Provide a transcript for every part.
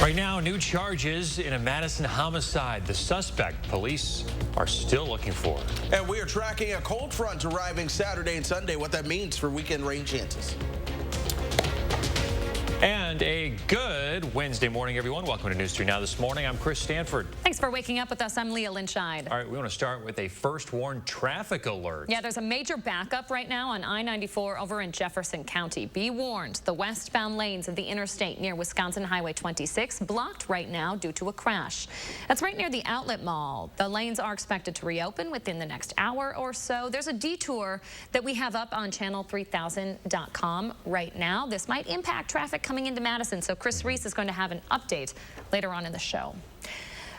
Right now, new charges in a Madison homicide. The suspect police are still looking for. And we are tracking a cold front arriving Saturday and Sunday, what that means for weekend rain chances. And a good Wednesday morning, everyone. Welcome to News 3 Now this morning. I'm Chris Stanford. Thanks for waking up with us. I'm Leah Lynchide. All right, we want to start with a first warn traffic alert. Yeah, there's a major backup right now on I-94 over in Jefferson County. Be warned, the westbound lanes of the interstate near Wisconsin Highway 26 blocked right now due to a crash. That's right near the Outlet Mall. The lanes are expected to reopen within the next hour or so. There's a detour that we have up on channel3000.com right now. This might impact traffic coming into Madison, so Chris Reese is going to have an update later on in the show.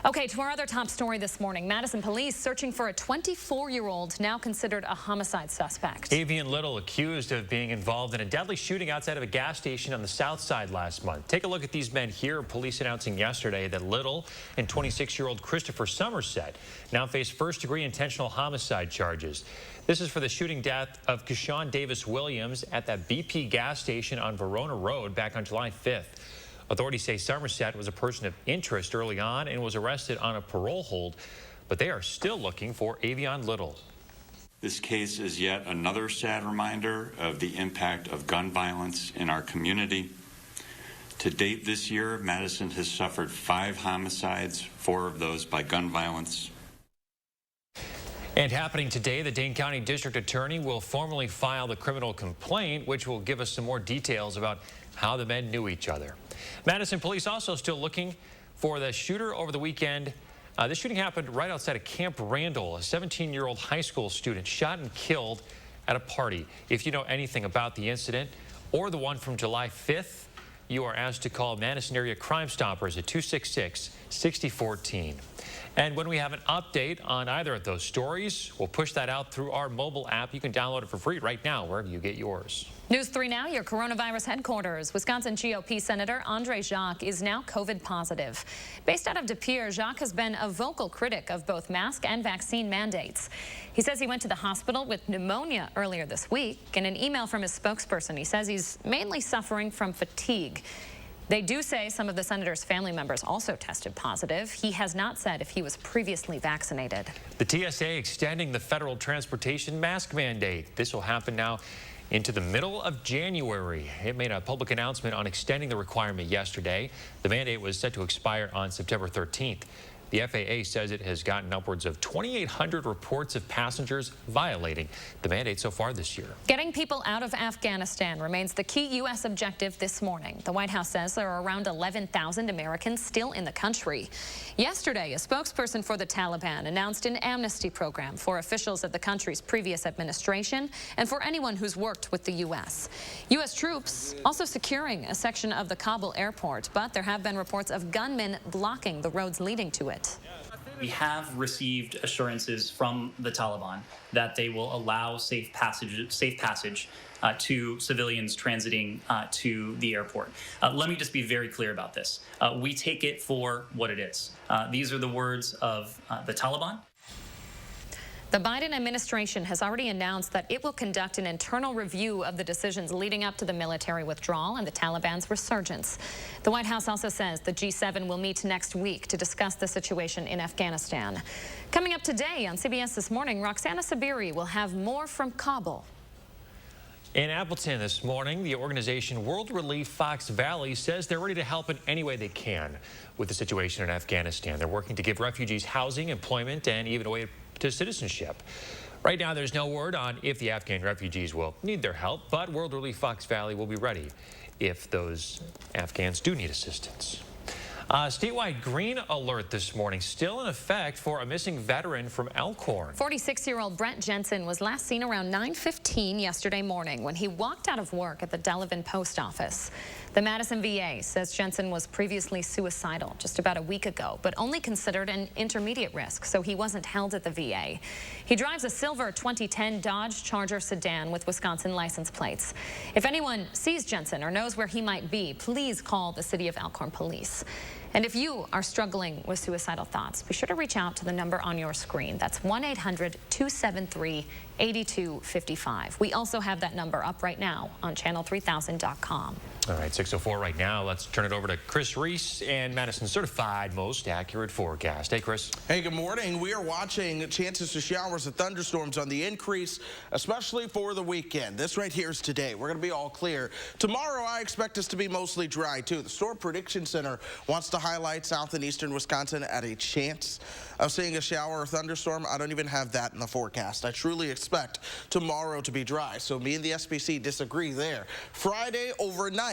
Okay, to our other top story this morning. Madison police searching for a 24-year-old now considered a homicide suspect. Avian Little accused of being involved in a deadly shooting outside of a gas station on the south side last month. Take a look at these men here. Police announcing yesterday that Little and 26-year-old Christopher Somerset now face first-degree intentional homicide charges. This is for the shooting death of Keshawn Davis Williams at that BP gas station on Verona Road back on July 5th. Authorities say Somerset was a person of interest early on and was arrested on a parole hold, but they are still looking for Avian Little. This case is yet another sad reminder of the impact of gun violence in our community. To date this year, Madison has suffered 5 homicides, 4 of those by gun violence. And happening today, the Dane County District Attorney will formally file the criminal complaint, which will give us some more details about how the men knew each other. Madison police also still looking for the shooter over the weekend. This shooting happened right outside of Camp Randall. A 17-year-old high school student shot and killed at a party. If you know anything about the incident or the one from July 5th, you are asked to call Madison Area Crime Stoppers at 266-6014. And when we have an update on either of those stories, we'll push that out through our mobile app. You can download it for free right now, wherever you get yours. News 3 Now, your coronavirus headquarters. Wisconsin GOP Senator Andre Jacques is now COVID positive. Based out of De Pere, Jacques has been a vocal critic of both mask and vaccine mandates. He says he went to the hospital with pneumonia earlier this week. In an email from his spokesperson, he says he's mainly suffering from fatigue. They do say some of the senator's family members also tested positive. He has not said if he was previously vaccinated. The TSA extending the federal transportation mask mandate. This will happen now into the middle of January. It made a public announcement on extending the requirement yesterday. The mandate was set to expire on September 13th. The FAA says it has gotten upwards of 2,800 reports of passengers violating the mandate so far this year. Getting people out of Afghanistan remains the key U.S. objective this morning. The White House says there are around 11,000 Americans still in the country. Yesterday, a spokesperson for the Taliban announced an amnesty program for officials of the country's previous administration and for anyone who's worked with the U.S. U.S. troops also securing a section of the Kabul airport, but there have been reports of gunmen blocking the roads leading to it. We have received assurances from the Taliban that they will allow safe passage to civilians transiting to the airport. Let me just be very clear about this. We take it for what it is. These are the words of the Taliban. The Biden administration has already announced that it will conduct an internal review of the decisions leading up to the military withdrawal and the Taliban's resurgence. The White House also says the G7 will meet next week to discuss the situation in Afghanistan. Coming up today on CBS This Morning, Roxana Sabiri will have more from Kabul. In Appleton this morning, the organization World Relief Fox Valley says they're ready to help in any way they can with the situation in Afghanistan. They're working to give refugees housing, employment, and even a way to citizenship. Right now, there's no word on if the Afghan refugees will need their help, but World Relief Fox Valley will be ready if those Afghans do need assistance. Statewide green alert this morning, still in effect for a missing veteran from Elkhorn. 46-year-old Brent Jensen was last seen around 9:15 yesterday morning when he walked out of work at the Delavan post office. The Madison VA says Jensen was previously suicidal just about a week ago, but only considered an intermediate risk, so he wasn't held at the VA. He drives a silver 2010 Dodge Charger sedan with Wisconsin license plates. If anyone sees Jensen or knows where he might be, please call the City of Elkhorn Police. And if you are struggling with suicidal thoughts, be sure to reach out to the number on your screen. That's 1-800-273 8255. We also have that number up right now on channel3000.com. All right, 6:04 right now. Let's turn it over to Chris Reese and Madison's certified most accurate forecast. Hey, Chris. Hey, good morning. We are watching chances to showers and thunderstorms on the increase, especially for the weekend. This right here is today. We're going to be all clear. Tomorrow, I expect us to be mostly dry, too. The Storm Prediction Center wants to highlight south and eastern Wisconsin at a chance of seeing a shower or thunderstorm. I don't even have that in the forecast. I truly expect tomorrow to be dry. So me and the SPC disagree there. Friday overnight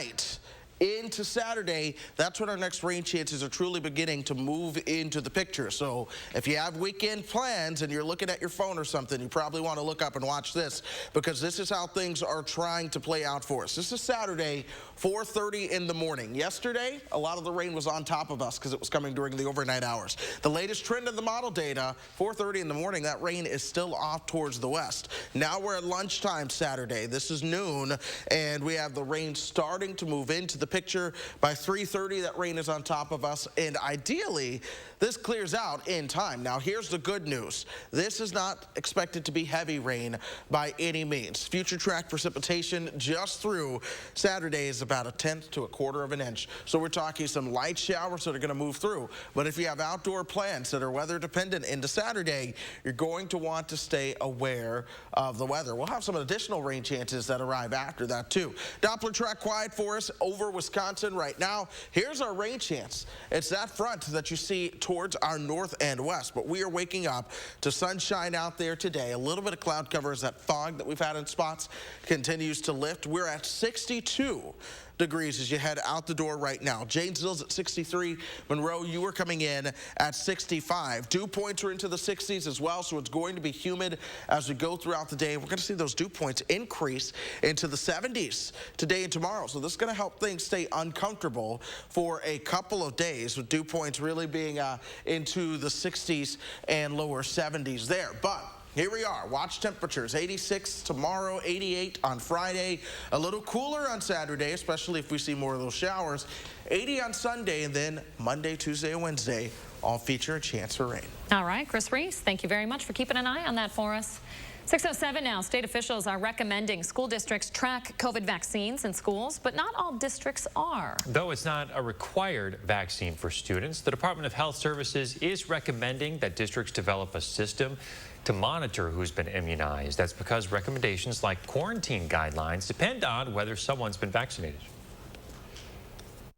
into Saturday, that's when our next rain chances are truly beginning to move into the picture. So if you have weekend plans and you're looking at your phone or something, you probably want to look up and watch this, because this is how things are trying to play out for us. This is Saturday, 4:30 in the morning. Yesterday, a lot of the rain was on top of us because it was coming during the overnight hours. The latest trend in the model data, 4:30 in the morning, that rain is still off towards the west. Now we're at lunchtime Saturday. This is noon, and we have the rain starting to move into the picture. By 3:30, that rain is on top of us, and ideally, this clears out in time. Now, here's the good news. This is not expected to be heavy rain by any means. Future track precipitation just through Saturday is about 1/10 to 1/4 of an inch. So we're talking some light showers that are going to move through. But if you have outdoor plans that are weather dependent into Saturday, you're going to want to stay aware of the weather. We'll have some additional rain chances that arrive after that, too. Doppler track quiet for us over Wisconsin right now. Here's our rain chance. It's that front that you see towards our north and west, but we are waking up to sunshine out there today. A little bit of cloud cover as that fog that we've had in spots continues to lift. We're at 62 degrees as you head out the door right now. Janesville's at 63. Monroe, you are coming in at 65. Dew points are into the 60s as well, so it's going to be humid as we go throughout the day. We're going to see those dew points increase into the 70s today and tomorrow, so this is going to help things stay uncomfortable for a couple of days, with dew points really being into the 60s and lower 70s there. But here we are. Watch temperatures, 86 tomorrow, 88 on Friday. A little cooler on Saturday, especially if we see more of those showers. 80 on Sunday, and then Monday, Tuesday, and Wednesday all feature a chance for rain. All right, Chris Reese, thank you very much for keeping an eye on that for us. 6:07 now. State officials are recommending school districts track COVID vaccines in schools, but not all districts are. Though it's not a required vaccine for students, the Department of Health Services is recommending that districts develop a system to monitor who's been immunized. That's because recommendations like quarantine guidelines depend on whether someone's been vaccinated.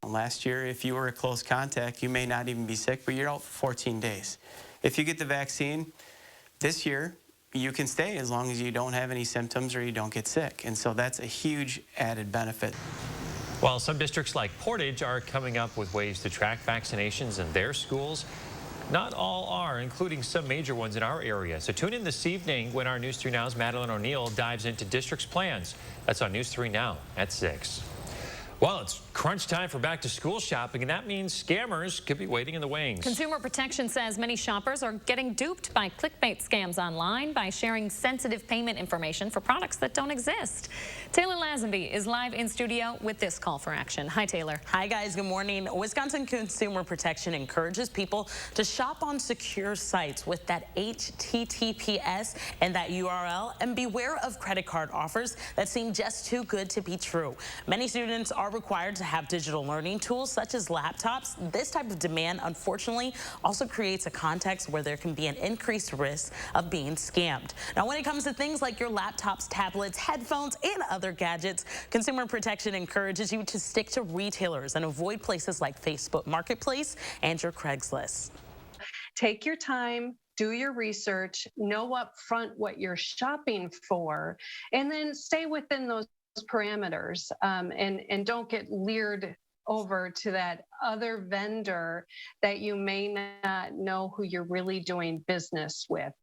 Last year, if you were a close contact, you may not even be sick, but you're out for 14 days. If you get the vaccine this year, you can stay as long as you don't have any symptoms or you don't get sick. And so that's a huge added benefit. While some districts like Portage are coming up with ways to track vaccinations in their schools, not all are, including some major ones in our area. So tune in this evening when our News 3 Now's Madeline O'Neill dives into districts' plans. That's on News 3 Now at 6. Well, it's crunch time for back-to-school shopping, and that means scammers could be waiting in the wings. Consumer Protection says many shoppers are getting duped by clickbait scams online by sharing sensitive payment information for products that don't exist. Taylor Lazenby is live in studio with this call for action. Hi, Taylor. Hi, guys. Good morning. Wisconsin Consumer Protection encourages people to shop on secure sites with that HTTPS and that URL, and beware of credit card offers that seem just too good to be true. Many students are required to have digital learning tools such as laptops. This type of demand, unfortunately, also creates a context where there can be an increased risk of being scammed. Now, when it comes to things like your laptops, tablets, headphones, and other gadgets, Consumer Protection encourages you to stick to retailers and avoid places like Facebook Marketplace and your Craigslist. Take your time, do your research, know up front what you're shopping for, and then stay within those parameters, and don't get lured over to that other vendor that you may not know who you're really doing business with.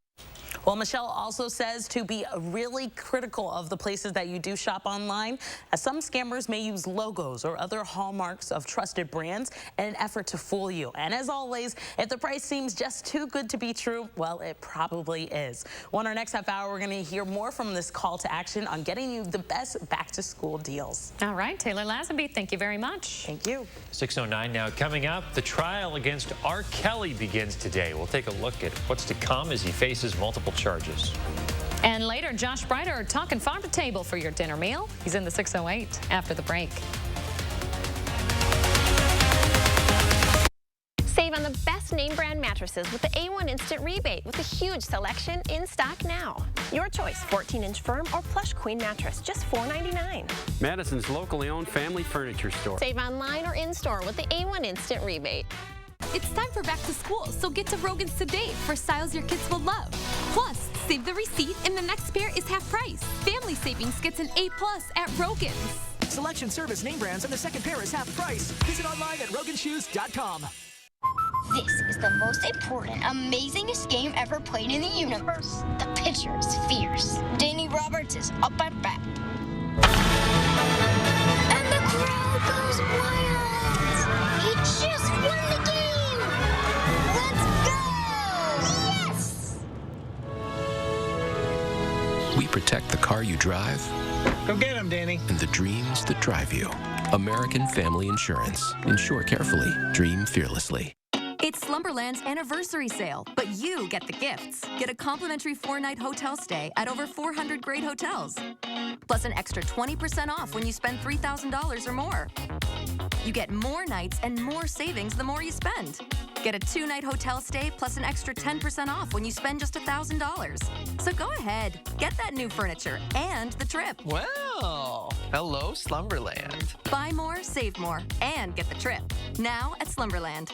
Well, Michelle also says to be really critical of the places that you do shop online, as some scammers may use logos or other hallmarks of trusted brands in an effort to fool you. And as always, if the price seems just too good to be true, well, it probably is. Well, in our next half hour, we're going to hear more from this call to action on getting you the best back-to-school deals. All right, Taylor Lazenby, thank you very much. Thank you. 6:09 now. Coming up, the trial against R. Kelly begins today. We'll take a look at what's to come as he faces multiple charges. And later, Josh Breiter talking farm to table for your dinner meal. He's in the 608 after the break. Save on the best name brand mattresses with the A1 Instant Rebate with a huge selection in stock now. Your choice, 14-inch firm or plush queen mattress, just $4.99. Madison's locally owned family furniture store. Save online or in-store with the A1 Instant Rebate. It's time for back to school, so get to Rogan's today for styles your kids will love. Plus, save the receipt and the next pair is half price. Family Savings gets an A+ at Rogan's. Selection, service, name brands, and the second pair is half price. Visit online at roganshoes.com. This is the most important, amazingest game ever played in the universe. The pitcher is fierce. Danny Roberts is up at bat. And the crowd goes wild. He just won the game. Let's go! Yes! We protect the car you drive. Go get him, Danny. And the dreams that drive you. American Family Insurance. Insure carefully. Dream fearlessly. It's Slumberland's anniversary sale, but you get the gifts. Get a complimentary 4-night hotel stay at over 400 great hotels. Plus an extra 20% off when you spend $3,000 or more. You get more nights and more savings the more you spend. Get a 2-night hotel stay plus an extra 10% off when you spend just $1,000. So go ahead, get that new furniture and the trip. Well, hello, Slumberland. Buy more, save more, and get the trip. Now at Slumberland.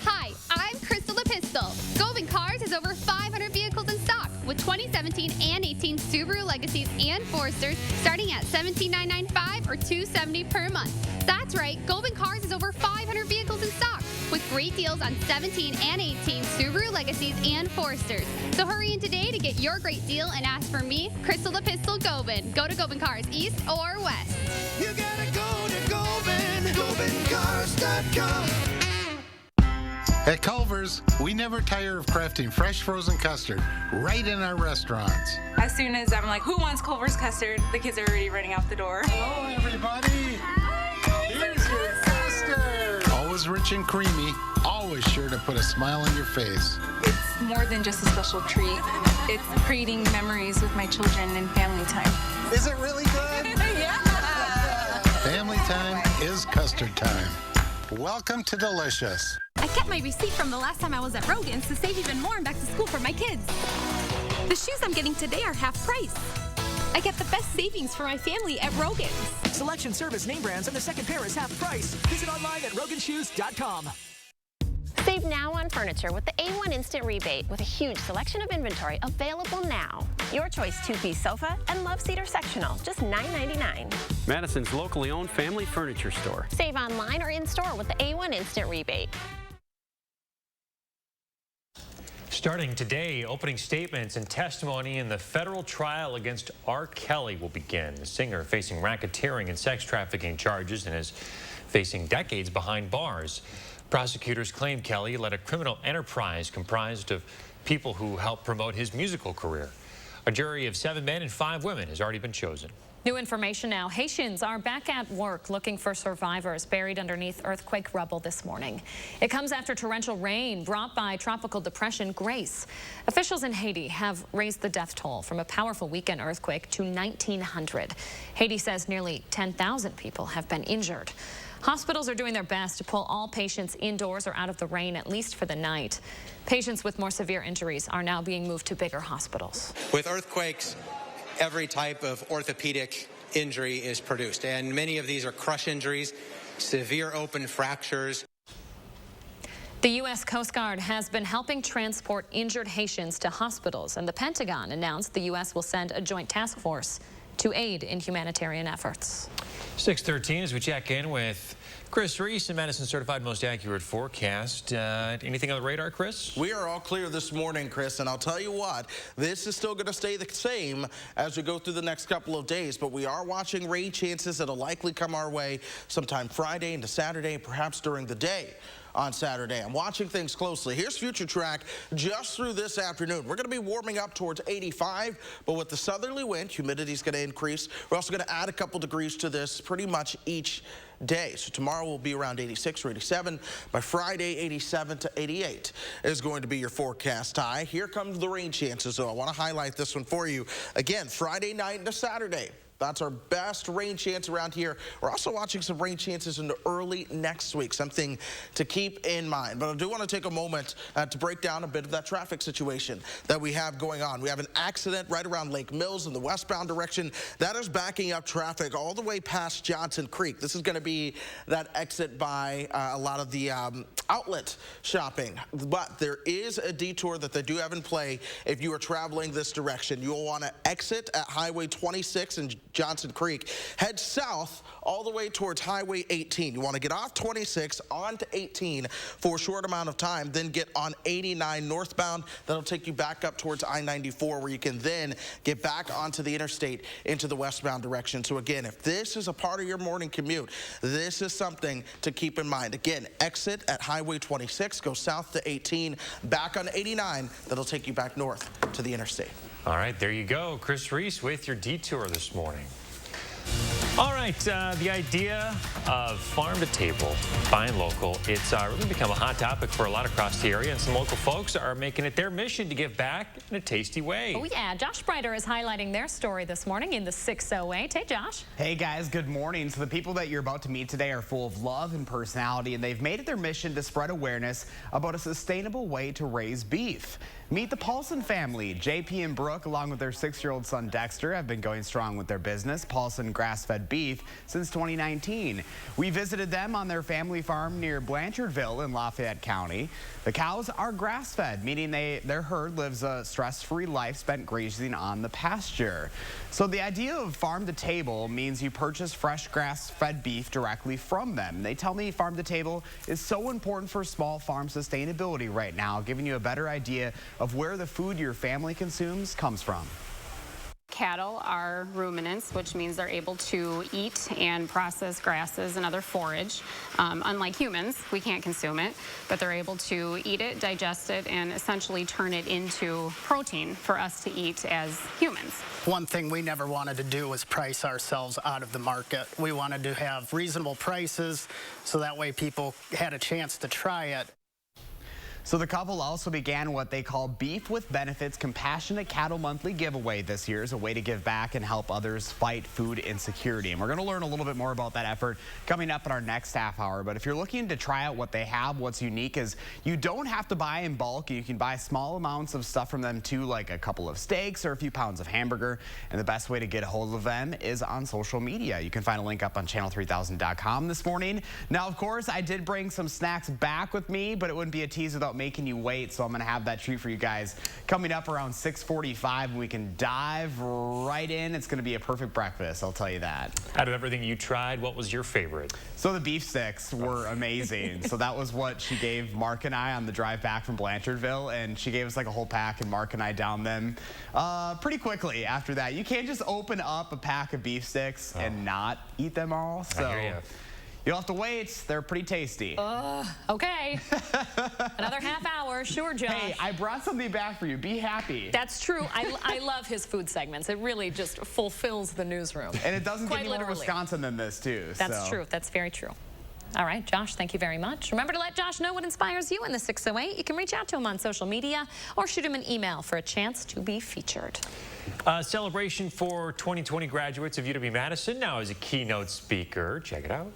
Hi, I'm Crystal the Pistol. Goldman Cars has over 500 vehicles in stock with 2017 and 18 Subaru Legacies and Foresters starting at $17,995 or $270 per month. That's right, Goldman Cars has over 500 vehicles in stock with great deals on 17 and 18 Subaru Legacies and Foresters. So hurry in today to get your great deal and ask for me, Crystal the Pistol Goldman. Go to Goldman Cars East or West. You gotta go to Goldman, GoldmanCars.com. At Culver's, we never tire of crafting fresh frozen custard right in our restaurants. As soon as I'm like, who wants Culver's custard? The kids are already running out the door. Hello, everybody. Here's your custard. Always rich and creamy, always sure to put a smile on your face. It's more than just a special treat. It's creating memories with my children and family time. Is it really good? Yeah. Family time is custard time. Welcome to Delicious. I kept my receipt from the last time I was at Rogan's to save even more in back to school for my kids. The shoes I'm getting today are half price. I get the best savings for my family at Rogan's. Selection, service, name brands, and the second pair is half price. Visit online at roganshoes.com. Save now on furniture with the A1 Instant Rebate with a huge selection of inventory available now. Your choice, 2-piece sofa and love seater sectional, just $9.99. Madison's locally owned family furniture store. Save online or in-store with the A1 Instant Rebate. Starting today, opening statements and testimony in the federal trial against R. Kelly will begin. The singer facing racketeering and sex trafficking charges and is facing decades behind bars. Prosecutors claim Kelly led a criminal enterprise comprised of people who helped promote his musical career. A jury of 7 men and 5 women has already been chosen. New information now. Haitians are back at work looking for survivors buried underneath earthquake rubble this morning. It comes after torrential rain brought by tropical depression Grace. Officials in Haiti have raised the death toll from a powerful weekend earthquake to 1,900. Haiti says nearly 10,000 people have been injured. Hospitals are doing their best to pull all patients indoors or out of the rain, at least for the night. Patients with more severe injuries are now being moved to bigger hospitals. With earthquakes, every type of orthopedic injury is produced, and many of these are crush injuries, severe open fractures. The U.S. Coast Guard has been helping transport injured Haitians to hospitals, and the Pentagon announced the U.S. will send a joint task force to aid in humanitarian efforts. 6:13 as we check in with Chris Reese and Madison Certified Most Accurate Forecast. Anything on the radar, Chris? We are all clear this morning, Chris, and I'll tell you what, this is still going to stay the same as we go through the next couple of days, but we are watching rain chances that'll likely come our way sometime Friday into Saturday, perhaps during the day. on Saturday. I'm watching things closely. Here's future track just through this afternoon. We're going to be warming up towards 85, but with the southerly wind, humidity is going to increase. We're also going to add a couple degrees to this pretty much each day. So tomorrow will be around 86 or 87. By Friday, 87 to 88 is going to be your forecast high. Here comes the rain chances, though. I want to highlight this one for you. Again, Friday night into Saturday. That's our best rain chance around here. We're also watching some rain chances into early next week, something to keep in mind. But I do want to take a moment to break down a bit of that traffic situation that we have going on. We have an accident right around Lake Mills in the westbound direction. That is backing up traffic all the way past Johnson Creek. This is going to be that exit by a lot of the outlet shopping. But there is a detour that they do have in play if you are traveling this direction. You'll want to exit at Highway 26 and Johnson Creek, head south all the way towards Highway 18. You want to get off 26 onto 18 for a short amount of time, then get on 89 northbound. That'll take you back up towards I-94, where you can then get back onto the interstate into the westbound direction. So again, if this is a part of your morning commute, this is something to keep in mind. Again, exit at Highway 26, go south to 18, back on 89. That'll take you back north to the interstate. All right, there you go. Chris Reese with your detour this morning. All right, the idea of farm to table, buying local, it's really become a hot topic for a lot across the area, and some local folks are making it their mission to give back in a tasty way. Oh yeah, Josh Breiter is highlighting their story this morning in the 608. Hey Josh. Hey guys, good morning. So the people that you're about to meet today are full of love and personality, and they've made it their mission to spread awareness about a sustainable way to raise beef. Meet the Paulson family. JP and Brooke, along with their 6-year-old son Dexter, have been going strong with their business, Paulson Grass-Fed Beef, since 2019. We visited them on their family farm near Blanchardville in Lafayette County. The cows are grass-fed, meaning their herd lives a stress-free life spent grazing on the pasture. So the idea of farm to table means you purchase fresh grass-fed beef directly from them. They tell me farm to table is so important for small farm sustainability right now, giving you a better idea of where the food your family consumes comes from. Cattle are ruminants, which means they're able to eat and process grasses and other forage. Unlike humans, we can't consume it, but they're able to eat it, digest it, and essentially turn it into protein for us to eat as humans. One thing we never wanted to do was price ourselves out of the market. We wanted to have reasonable prices so that way people had a chance to try it. So the couple also began what they call Beef with Benefits Compassionate Cattle Monthly Giveaway this year as a way to give back and help others fight food insecurity. And we're going to learn a little bit more about that effort coming up in our next half hour. But if you're looking to try out what they have, what's unique is you don't have to buy in bulk. You can buy small amounts of stuff from them too, like a couple of steaks or a few pounds of hamburger. And the best way to get a hold of them is on social media. You can find a link up on channel3000.com this morning. Now, of course, I did bring some snacks back with me, but it wouldn't be a tease without making you wait, so I'm going to have that treat for you guys coming up around 6:45, and we can dive right in. It's going to be a perfect breakfast, I'll tell you that. Out of everything you tried, what was your favorite? So the beef sticks were amazing. So that was what she gave Mark and I on the drive back from Blanchardville, and she gave us like a whole pack, and Mark and I downed them pretty quickly after that. You can't just open up a pack of beef sticks and not eat them all. So I hear you. You'll have to wait. They're pretty tasty. Okay. Another half hour. Sure, Josh. Hey, I brought something back for you. Be happy. That's true. I love his food segments. It really just fulfills the newsroom. And it doesn't Quite get any more literally. Wisconsin than this, too. That's true. That's very true. All right, Josh, thank you very much. Remember to let Josh know what inspires you in the 608. You can reach out to him on social media or shoot him an email for a chance to be featured. Celebration for 2020 graduates of UW-Madison now as a keynote speaker. Check it out.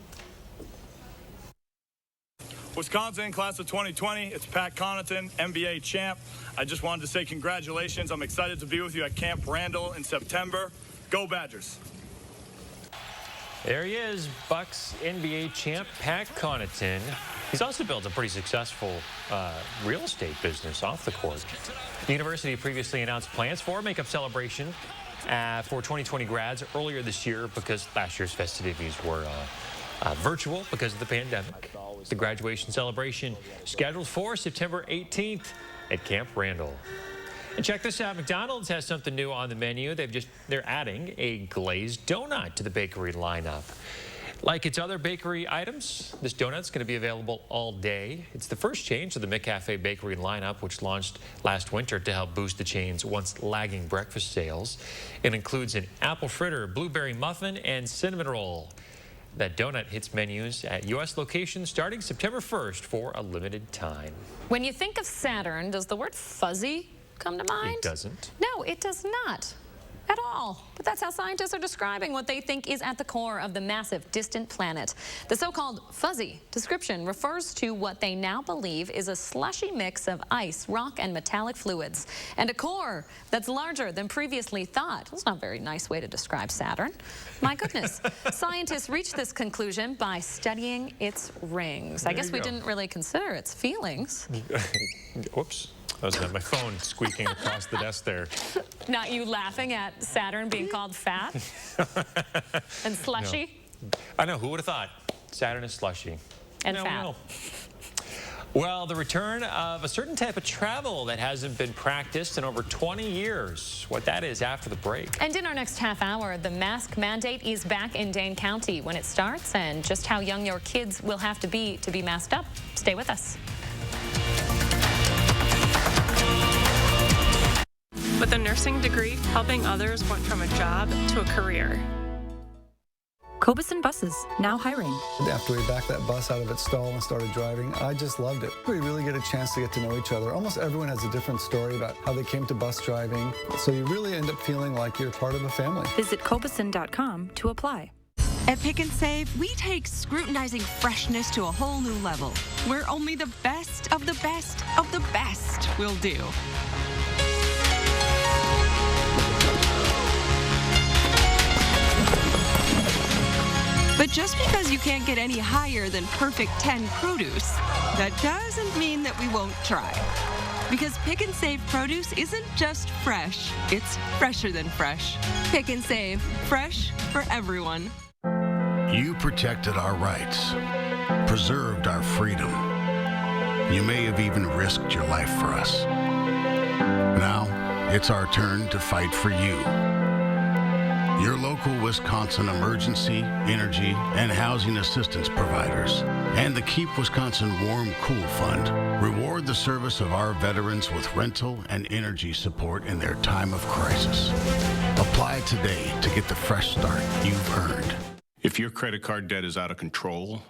Wisconsin class of 2020, it's Pat Connaughton, NBA champ. I just wanted to say congratulations. I'm excited to be with you at Camp Randall in September. Go Badgers. There he is, Bucks NBA champ Pat Connaughton. He's also built a pretty successful real estate business off the court. The university previously announced plans for a makeup celebration for 2020 grads earlier this year because last year's festivities were virtual because of the pandemic. The graduation celebration scheduled for September 18th at Camp Randall. And check this out, McDonald's has something new on the menu. They're adding a glazed donut to the bakery lineup. Like its other bakery items, this donut's going to be available all day. It's the first change to the McCafe bakery lineup, which launched last winter to help boost the chain's once lagging breakfast sales. It includes an apple fritter, blueberry muffin, and cinnamon roll. That donut hits menus at U.S. locations starting September 1st for a limited time. When you think of Saturn, does the word fuzzy come to mind? It doesn't. No, it does not. At all. But that's how scientists are describing what they think is at the core of the massive distant planet. The so-called fuzzy description refers to what they now believe is a slushy mix of ice, rock, and metallic fluids, and a core that's larger than previously thought. That's not a very nice way to describe Saturn. My goodness. Scientists reached this conclusion by studying its rings. I guess we didn't really consider its feelings. Whoops. That was my phone squeaking across the desk there. Not you laughing at Saturn being called fat and slushy? No. I know, who would have thought? Saturn is slushy. And fat. No. Well, the return of a certain type of travel that hasn't been practiced in over 20 years. What that is after the break. And in our next half hour, the mask mandate is back in Dane County when it starts, and just how young your kids will have to be masked up. Stay with us. With a nursing degree, helping others went from a job to a career. Cobeson Buses, now hiring. After we backed that bus out of its stall and started driving, I just loved it. We really get a chance to get to know each other. Almost everyone has a different story about how they came to bus driving, so you really end up feeling like you're part of a family. Visit Cobeson.com to apply. At Pick and Save, we take scrutinizing freshness to a whole new level, where only the best of the best of the best will do. But just because you can't get any higher than perfect 10 produce, that doesn't mean that we won't try. Because Pick and Save produce isn't just fresh, it's fresher than fresh. Pick and Save, fresh for everyone. You protected our rights, preserved our freedom. You may have even risked your life for us. Now, it's our turn to fight for you. Your local Wisconsin emergency, energy, and housing assistance providers, and the Keep Wisconsin Warm Cool Fund reward the service of our veterans with rental and energy support in their time of crisis. Apply today to get the fresh start you've earned. If your credit card debt is out of control,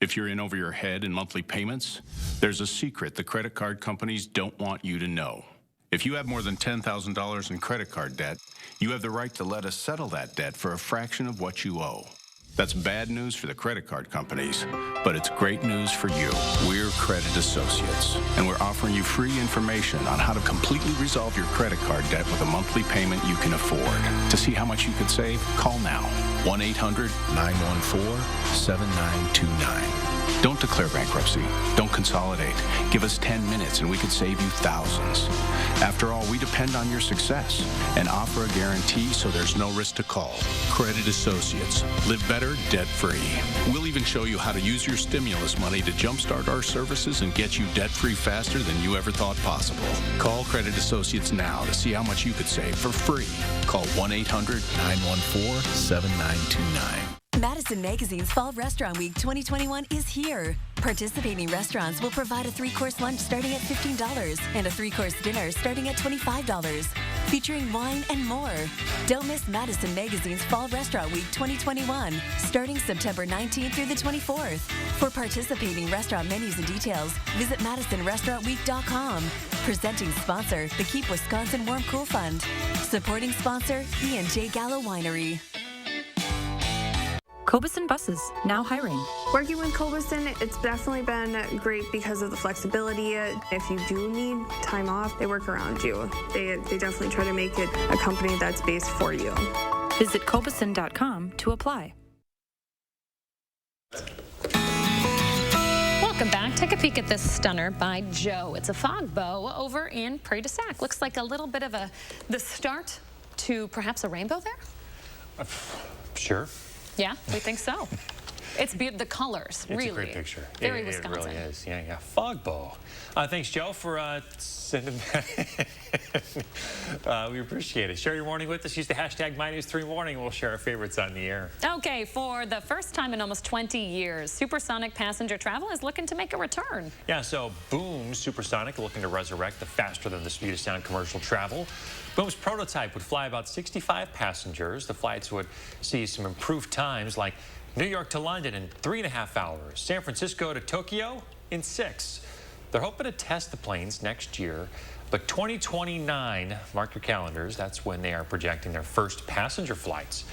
if you're in over your head in monthly payments, there's a secret the credit card companies don't want you to know. If you have more than $10,000 in credit card debt, you have the right to let us settle that debt for a fraction of what you owe. That's bad news for the credit card companies, but it's great news for you. We're Credit Associates, and we're offering you free information on how to completely resolve your credit card debt with a monthly payment you can afford. To see how much you could save, call now. 1-800-914-7929. Don't declare bankruptcy. Don't consolidate. Give us 10 minutes and we could save you thousands. After all, we depend on your success and offer a guarantee so there's no risk to call. Credit Associates. Live better, debt-free. We'll even show you how to use your stimulus money to jumpstart our services and get you debt-free faster than you ever thought possible. Call Credit Associates now to see how much you could save for free. Call 1-800-914-7929. Madison Magazine's Fall Restaurant Week 2021 is here. Participating restaurants will provide a 3-course lunch starting at $15 and a 3-course dinner starting at $25, featuring wine and more. Don't miss Madison Magazine's Fall Restaurant Week 2021, starting September 19th through the 24th. For participating restaurant menus and details, visit MadisonRestaurantWeek.com. Presenting sponsor, the Keep Wisconsin Warm Cool Fund. Supporting sponsor, E&J Gallo Winery. Cobeson Buses, now hiring. Working with Cobeson, it's definitely been great because of the flexibility. If you do need time off, they work around you. They definitely try to make it a company that's based for you. Visit Cobeson.com to apply. Welcome back. Take a peek at this stunner by Joe. It's a fog bow over in Prairie du Sac. Looks like a little bit of the start to perhaps a rainbow there? Sure. Yeah, we think so. It's the colors, really. It's a great picture. Very It Wisconsin. really is. Yeah. Fog bowl. Thanks, Joe, for sending that. We appreciate it. Share your morning with us. Use the hashtag MyNews3Morning. We'll share our favorites on the air. Okay, for the first time in almost 20 years, supersonic passenger travel is looking to make a return. Yeah, so Boom Supersonic looking to resurrect the faster than the speed of sound commercial travel. Boom's prototype would fly about 65 passengers. The flights would see some improved times, like New York to London in 3.5 hours, San Francisco to Tokyo in 6. They're hoping to test the planes next year, but 2029, mark your calendars, that's when they are projecting their first passenger flights.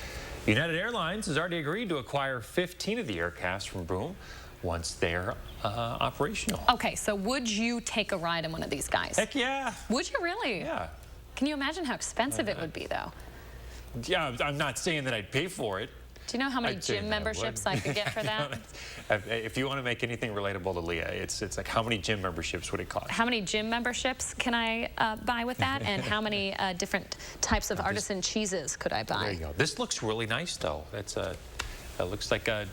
United Airlines has already agreed to acquire 15 of the aircrafts from Boom once they're operational. Okay, so would you take a ride in one of these guys? Heck yeah. Would you really? Yeah. Can you imagine how expensive it would be, though? Yeah, I'm not saying that I'd pay for it. Do you know how many gym memberships I could get for that? If you want to make anything relatable to Leah, it's like, how many gym memberships would it cost? How many gym memberships can I buy with that? And how many different types of artisan cheeses could I buy? There you go. This looks really nice, though. It looks like a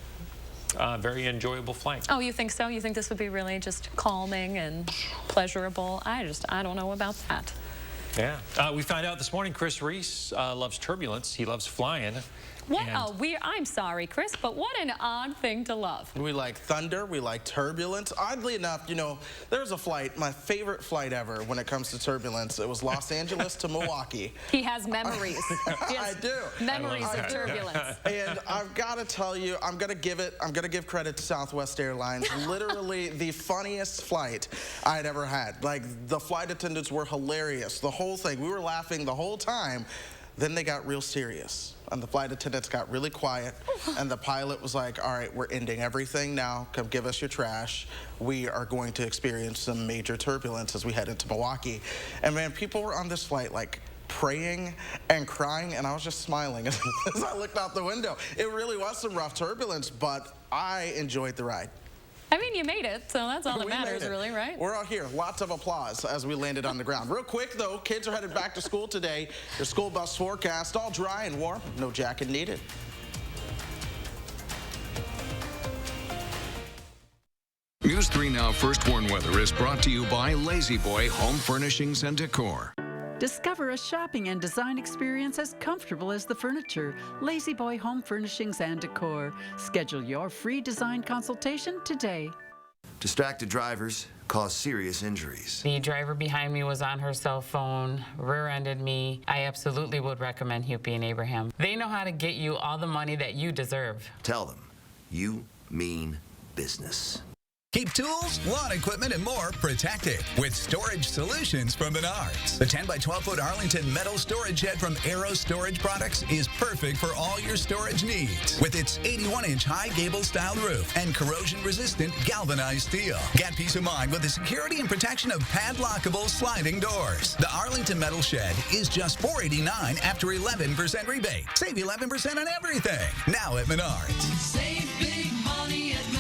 very enjoyable flight. Oh, you think so? You think this would be really just calming and pleasurable? I don't know about that. Yeah. We found out this morning Chris Reese loves turbulence. He loves flying. What a weird, I'm sorry, Chris, but what an odd thing to love. We like thunder, we like turbulence. Oddly enough, you know, there's a flight, my favorite flight ever when it comes to turbulence. It was Los Angeles to Milwaukee. He has memories. I do. Memories of turbulence. And I've got to tell you, I'm going to give credit to Southwest Airlines. Literally the funniest flight I'd ever had. Like, the flight attendants were hilarious. The whole thing, we were laughing the whole time. Then they got real serious, and the flight attendants got really quiet, and the pilot was like, all right, we're ending everything now. Come give us your trash. We are going to experience some major turbulence as we head into Milwaukee. And man, people were on this flight like praying and crying, and I was just smiling as I looked out the window. It really was some rough turbulence, but I enjoyed the ride. I mean, you made it, so that's all that matters, really, right? We're out here. Lots of applause as we landed on the ground. Real quick, though, kids are headed back to school today. Their school bus forecast, all dry and warm. No jacket needed. News 3 Now First Warn Weather is brought to you by Lazy Boy Home Furnishings and Decor. Discover a shopping and design experience as comfortable as the furniture. Lazy Boy Home Furnishings and Decor. Schedule your free design consultation today. Distracted drivers cause serious injuries. The driver behind me was on her cell phone, rear-ended me. I absolutely would recommend Hupy and Abraham. They know how to get you all the money that you deserve. Tell them, you mean business. Keep tools, lawn equipment, and more protected with storage solutions from Menards. The 10 by 12 foot Arlington metal storage shed from Aero Storage Products is perfect for all your storage needs. With its 81-inch high gable style roof and corrosion-resistant galvanized steel. Get peace of mind with the security and protection of padlockable sliding doors. The Arlington metal shed is just $489 after 11% rebate. Save 11% on everything. Now at Menards. Save big money at Menards.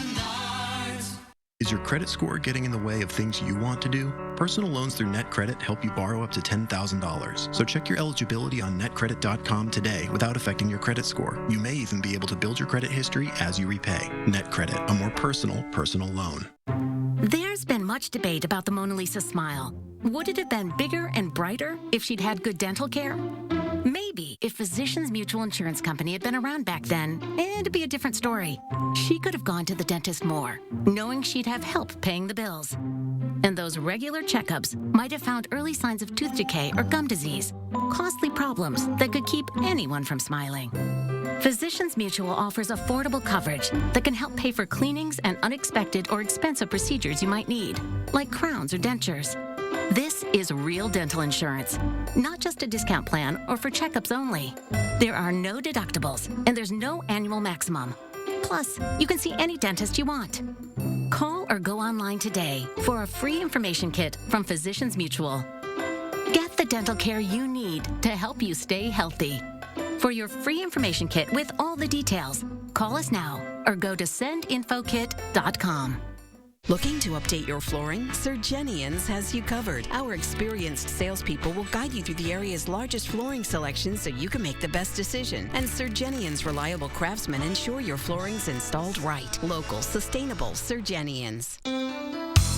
Is your credit score getting in the way of things you want to do? Personal loans through NetCredit help you borrow up to $10,000. So check your eligibility on netcredit.com today without affecting your credit score. You may even be able to build your credit history as you repay. NetCredit, a more personal loan. There's been much debate about the Mona Lisa smile. Would it have been bigger and brighter if she'd had good dental care? Maybe if Physicians Mutual Insurance Company had been around back then, it'd be a different story. She could have gone to the dentist more, knowing she'd have help paying the bills. And those regular checkups might have found early signs of tooth decay or gum disease, costly problems that could keep anyone from smiling. Physicians Mutual offers affordable coverage that can help pay for cleanings and unexpected or expensive procedures you might need, like crowns or dentures. This is real dental insurance, not just a discount plan or for checkups only. There are no deductibles, and there's no annual maximum. Plus, you can see any dentist you want. Call or go online today for a free information kit from Physicians Mutual. Get the dental care you need to help you stay healthy. For your free information kit with all the details, call us now or go to sendinfokit.com. Looking to update your flooring? Surgenians has you covered. Our experienced salespeople will guide you through the area's largest flooring selection so you can make the best decision. And Surgenians' reliable craftsmen ensure your flooring's installed right. Local, sustainable Surgenians.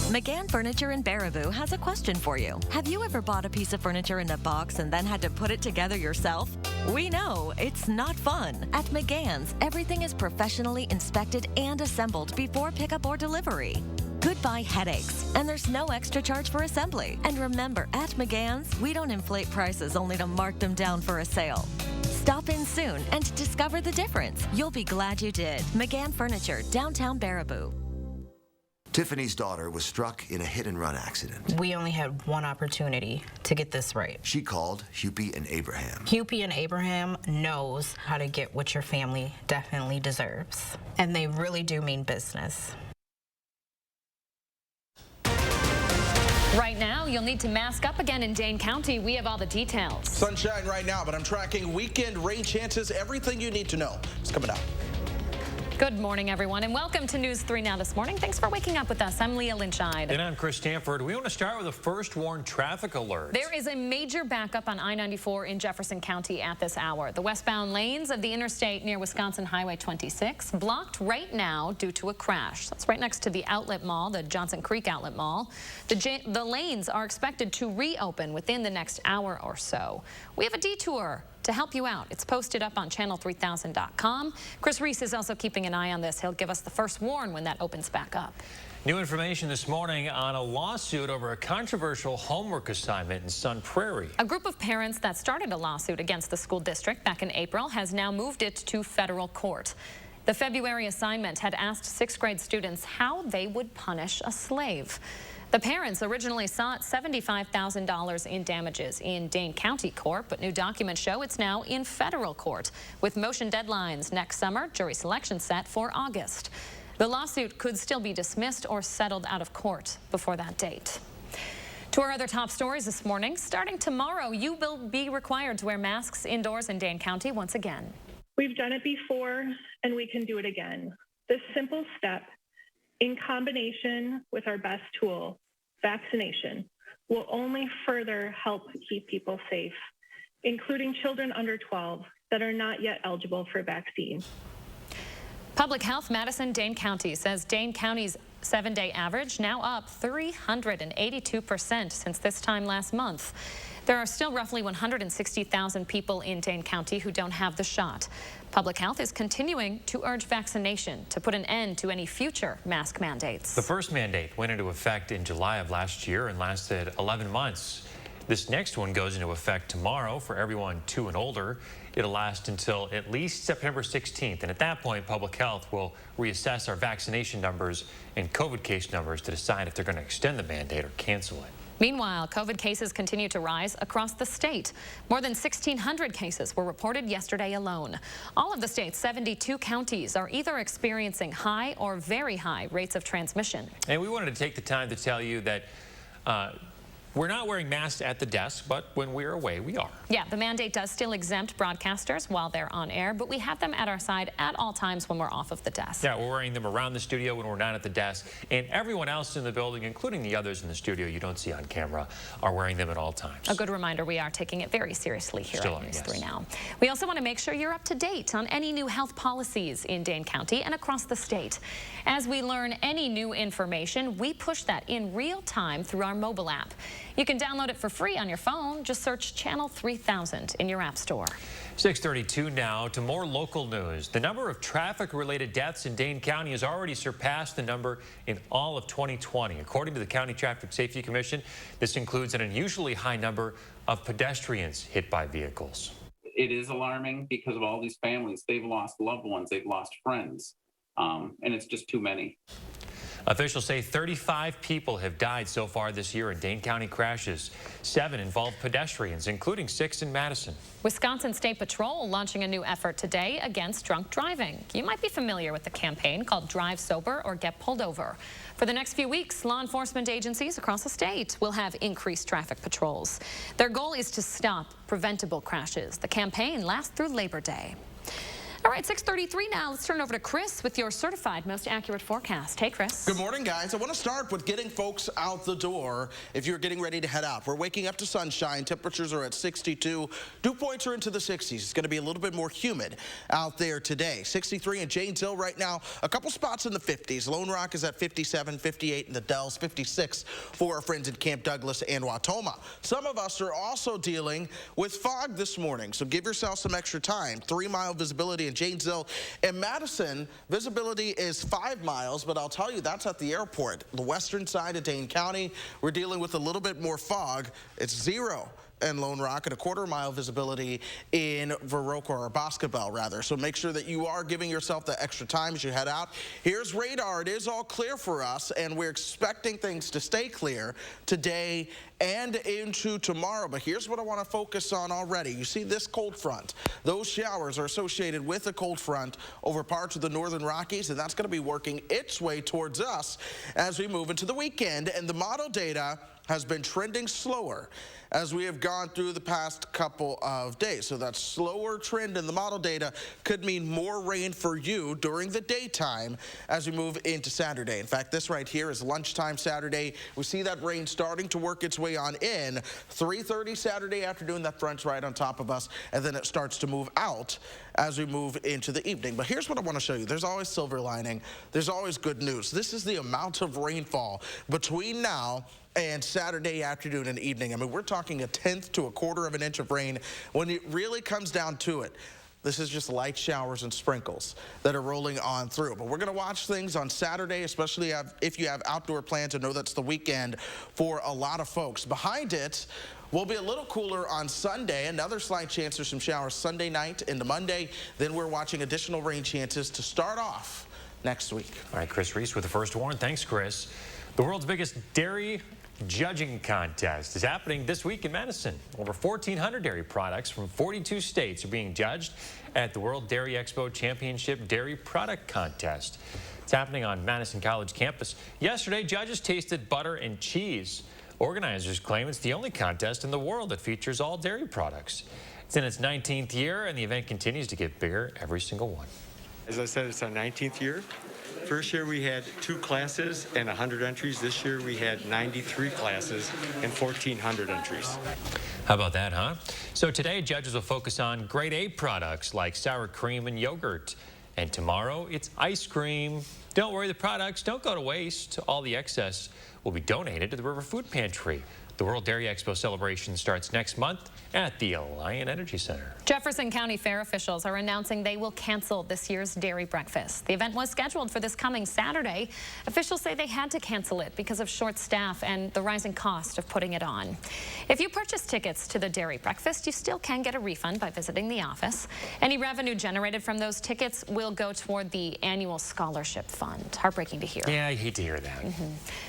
McGann Furniture in Baraboo has a question for you. Have you ever bought a piece of furniture in a box and then had to put it together yourself? We know it's not fun. At McGann's, everything is professionally inspected and assembled before pickup or delivery. Goodbye headaches, and there's no extra charge for assembly. And remember, at McGann's, we don't inflate prices only to mark them down for a sale. Stop in soon and discover the difference. You'll be glad you did. McGann Furniture, downtown Baraboo. Tiffany's daughter was struck in a hit-and-run accident. We only had one opportunity to get this right. She called Hupie and Abraham. Hupie and Abraham knows how to get what your family definitely deserves. And they really do mean business. Right now, you'll need to mask up again in Dane County. We have all the details. Sunshine right now, but I'm tracking weekend rain chances. Everything you need to know is coming up. Good morning, everyone, and welcome to News 3 Now this morning. Thanks for waking up with us. I'm Leah Lynchide. And I'm Chris Stanford. We want to start with a first warn traffic alert. There is a major backup on I-94 in Jefferson County at this hour. The westbound lanes of the interstate near Wisconsin Highway 26 blocked right now due to a crash. That's right next to the outlet mall, the Johnson Creek Outlet Mall. The lanes are expected to reopen within the next hour or so. We have a detour to help you out. It's posted up on channel3000.com. Chris Reese is also keeping an eye on this. He'll give us the first warn when that opens back up. New information this morning on a lawsuit over a controversial homework assignment in Sun Prairie. A group of parents that started a lawsuit against the school district back in April has now moved it to federal court. The February assignment had asked 6th grade students how they would punish a slave. The parents originally sought $75,000 in damages in Dane County Court, but new documents show it's now in federal court. With motion deadlines next summer, jury selection set for August. The lawsuit could still be dismissed or settled out of court before that date. To our other top stories this morning, starting tomorrow, you will be required to wear masks indoors in Dane County once again. We've done it before, and we can do it again. This simple step, in combination with our best tool, vaccination, will only further help keep people safe, including children under 12 that are not yet eligible for vaccine. Public Health Madison Dane County says Dane County's 7-day average now up 382% since this time last month. There are still roughly 160,000 people in Dane County who don't have the shot. Public Health is continuing to urge vaccination to put an end to any future mask mandates. The first mandate went into effect in July of last year and lasted 11 months. This next one goes into effect tomorrow for everyone 2 and older. It'll last until at least September 16th. And at that point, Public Health will reassess our vaccination numbers and COVID case numbers to decide if they're going to extend the mandate or cancel it. Meanwhile, COVID cases continue to rise across the state. More than 1,600 cases were reported yesterday alone. All of the state's 72 counties are either experiencing high or very high rates of transmission. And we wanted to take the time to tell you that we're not wearing masks at the desk, but when we're away, we are. Yeah, the mandate does still exempt broadcasters while they're on air, but we have them at our side at all times when we're off of the desk. Yeah, we're wearing them around the studio when we're not at the desk, and everyone else in the building, including the others in the studio you don't see on camera, are wearing them at all times. A good reminder, we are taking it very seriously here at News 3 Now. We also want to make sure you're up to date on any new health policies in Dane County and across the state. As we learn any new information, we push that in real time through our mobile app. You can download it for free on your phone. Just search Channel 3000 in your app store. 6:32 now to more local news. The number of traffic-related deaths in Dane County has already surpassed the number in all of 2020. According to the County Traffic Safety Commission, this includes an unusually high number of pedestrians hit by vehicles. It is alarming because of all these families. They've lost loved ones. They've lost friends. And it's just too many. Officials say 35 people have died so far this year in Dane County crashes. 7 involved pedestrians, including 6 in Madison. Wisconsin State Patrol launching a new effort today against drunk driving. You might be familiar with the campaign called Drive Sober or Get Pulled Over. For the next few weeks, law enforcement agencies across the state will have increased traffic patrols. Their goal is to stop preventable crashes. The campaign lasts through Labor Day. All right, 6:33 now. Let's turn over to Chris with your certified most accurate forecast. Hey, Chris. Good morning, guys. I want to start with getting folks out the door if you're getting ready to head out. We're waking up to sunshine. Temperatures are at 62. Dew points are into the 60s. It's going to be a little bit more humid out there today. 63 in Janesville right now. A couple spots in the 50s. Lone Rock is at 57, 58 in the Dells, 56 for our friends in Camp Douglas and Watoma. Some of us are also dealing with fog this morning, so give yourself some extra time. 3-mile visibility in Janesville and Madison. Visibility is 5 miles, but I'll tell you that's at the airport. The western side of Dane County, we're dealing with a little bit more fog. It's 0 in Lone Rock and a 1/4-mile visibility in Viroqua, or Boscobel rather. So make sure that you are giving yourself the extra time as you head out. Here's radar. It is all clear for us, and we're expecting things to stay clear today and into tomorrow. But here's what I want to focus on already. You see this cold front. Those showers are associated with a cold front over parts of the northern Rockies, and that's going to be working its way towards us as we move into the weekend. And the model data has been trending slower as we have gone through the past couple of days. So that slower trend in the model data could mean more rain for you during the daytime as we move into Saturday. In fact, this right here is lunchtime Saturday. We see that rain starting to work its way on in. 3:30 Saturday afternoon, that front's right on top of us, and then it starts to move out as we move into the evening. But here's what I want to show you. There's always silver lining. There's always good news. This is the amount of rainfall between now and Saturday afternoon and evening. I mean, we're talking 1/10 to 1/4 of an inch of rain. When it really comes down to it, this is just light showers and sprinkles that are rolling on through. But we're going to watch things on Saturday, especially if you have outdoor plans. I know that's the weekend for a lot of folks. Behind it, we'll be a little cooler on Sunday. Another slight chance for some showers Sunday night into Monday. Then we're watching additional rain chances to start off next week. All right, Chris Reese with the first warn. Thanks, Chris. The world's biggest dairy judging contest is happening this week in Madison. Over 1,400 dairy products from 42 states are being judged at the World Dairy Expo Championship Dairy Product Contest. It's happening on Madison College campus. Yesterday, judges tasted butter and cheese. Organizers claim it's the only contest in the world that features all dairy products. It's in its 19th year, and the event continues to get bigger every single one. As I said, it's our 19th year. First year we had 2 classes and 100 entries. This year we had 93 classes and 1,400 entries. How about that, huh? So today, judges will focus on grade A products like sour cream and yogurt. And tomorrow, it's ice cream. Don't worry, the products don't go to waste. All the excess will be donated to the River Food Pantry. The World Dairy Expo celebration starts next month at the Alliant Energy Center. Jefferson County Fair officials are announcing they will cancel this year's dairy breakfast. The event was scheduled for this coming Saturday. Officials say they had to cancel it because of short staff and the rising cost of putting it on. If you purchase tickets to the dairy breakfast, you still can get a refund by visiting the office. Any revenue generated from those tickets will go toward the annual scholarship fund. Heartbreaking to hear. Yeah, I hate to hear that.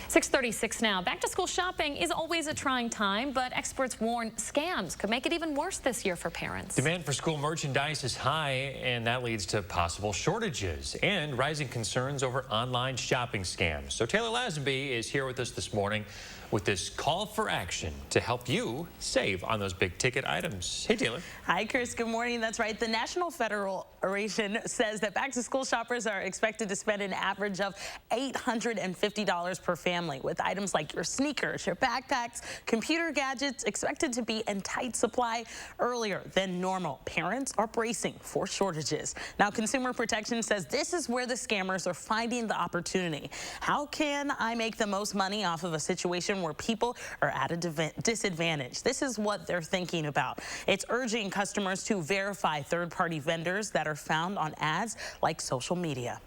6:36 now. Back to school shopping is always a trying time, but experts warn scams could make it even worse this year for parents. Demand for school merchandise is high, and that leads to possible shortages and rising concerns over online shopping scams. So Taylor Lazenby is here with us this morning with this call for action to help you save on those big ticket items. Hey, Taylor. Hi, Chris. Good morning. That's right. The National Federation says that back-to-school shoppers are expected to spend an average of $850 per family, with items like your sneakers, your backpacks, computer gadgets expected to be in tight supply earlier than normal. Parents are bracing for shortages. Now, Consumer Protection says this is where the scammers are finding the opportunity. How can I make the most money off of a situation where people are at a disadvantage? This is what they're thinking about. It's urging customers to verify third-party vendors that are found on ads like social media.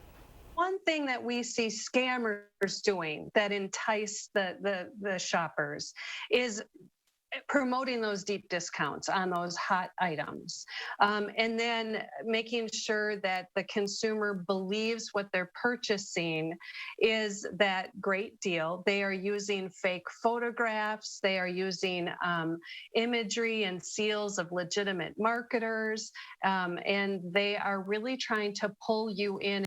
One thing that we see scammers doing that entice the shoppers is promoting those deep discounts on those hot items, and then making sure that the consumer believes what they're purchasing is that great deal. They are using fake photographs. They are using imagery and seals of legitimate marketers, and they are really trying to pull you in.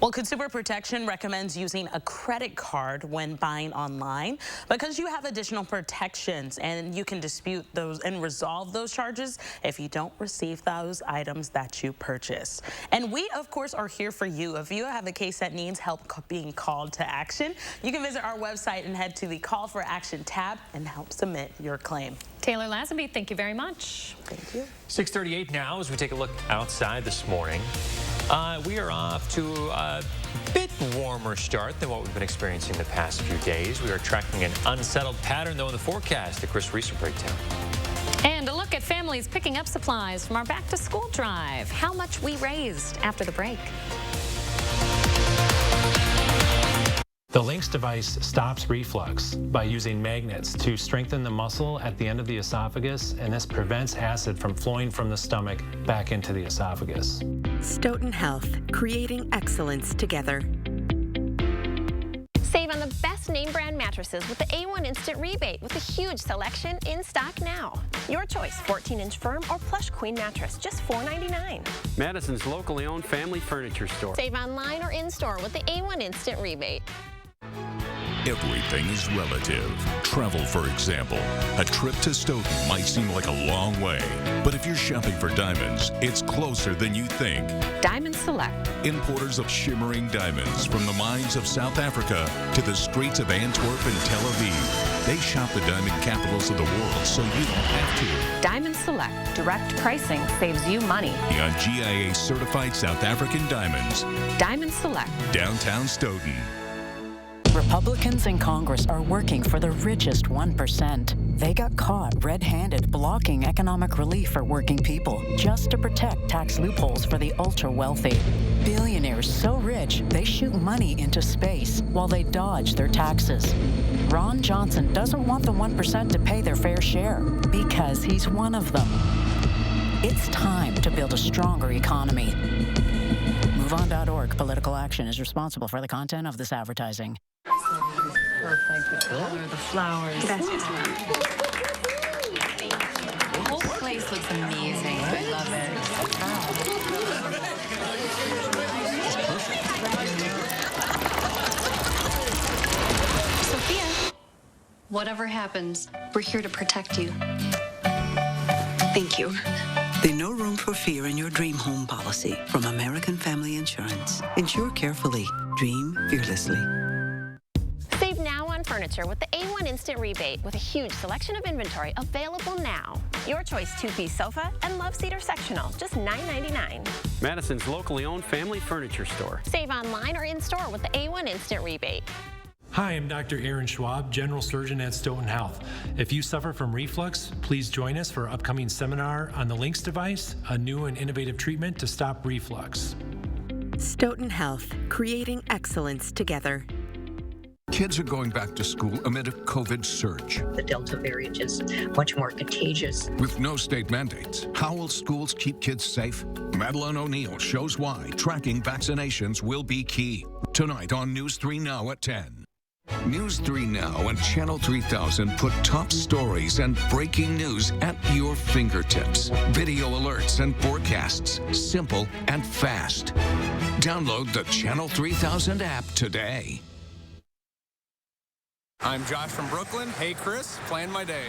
Well, Consumer Protection recommends using a credit card when buying online because you have additional protections and you can dispute those and resolve those charges if you don't receive those items that you purchase. And we, of course, are here for you. If you have a case that needs help being called to action, you can visit our website and head to the Call for Action tab and help submit your claim. Taylor Lazenby, thank you very much. Thank you. 6:38 now as we take a look outside this morning. We are off to a bit warmer start than what we've been experiencing the past few days. We are tracking an unsettled pattern, though, in the forecast. The Chris Reeser breakdown. And a look at families picking up supplies from our back-to-school drive. How much we raised after the break. The Lynx device stops reflux by using magnets to strengthen the muscle at the end of the esophagus, and this prevents acid from flowing from the stomach back into the esophagus. Stoughton Health, creating excellence together. Save on the best name brand mattresses with the A1 Instant Rebate with a huge selection in stock now. Your choice, 14-inch firm or plush queen mattress, just $4.99. Madison's locally owned family furniture store. Save online or in-store with the A1 Instant Rebate. Everything is relative. Travel, for example. A trip to Stoughton might seem like a long way, but if you're shopping for diamonds, it's closer than you think. Diamond Select. Importers of shimmering diamonds from the mines of South Africa to the streets of Antwerp and Tel Aviv. They shop the diamond capitals of the world so you don't have to. Diamond Select. Direct pricing saves you money. On GIA certified South African diamonds. Diamond Select. Downtown Stoughton. Republicans in Congress are working for the richest 1%. They got caught red-handed blocking economic relief for working people just to protect tax loopholes for the ultra-wealthy. Billionaires so rich, they shoot money into space while they dodge their taxes. Ron Johnson doesn't want the 1% to pay their fair share because he's one of them. It's time to build a stronger economy. MoveOn.org. Political action is responsible for the content of this advertising. Perfect. The color of the flowers. Best. The whole place looks amazing. I love it. Sophia, whatever happens, we're here to protect you. Thank you. There's no room for fear in your dream home policy from American Family Insurance. Insure carefully. Dream fearlessly. Save now on furniture with the A1 Instant Rebate with a huge selection of inventory available now. Your choice, 2-piece sofa and love seat or sectional, just $9.99. Madison's locally owned family furniture store. Save online or in-store with the A1 Instant Rebate. Hi, I'm Dr. Aaron Schwab, General Surgeon at Stoughton Health. If you suffer from reflux, please join us for our upcoming seminar on the Lynx device, a new and innovative treatment to stop reflux. Stoughton Health, creating excellence together. Kids are going back to school amid a COVID surge. The Delta variant is much more contagious. With no state mandates, how will schools keep kids safe? Madeline O'Neill shows why tracking vaccinations will be key. Tonight on News 3 Now at 10. News 3 Now and Channel 3000 put top stories and breaking news at your fingertips. Video alerts and forecasts, simple and fast. Download the Channel 3000 app today. I'm Josh from Brooklyn. Hey, Chris, plan my day.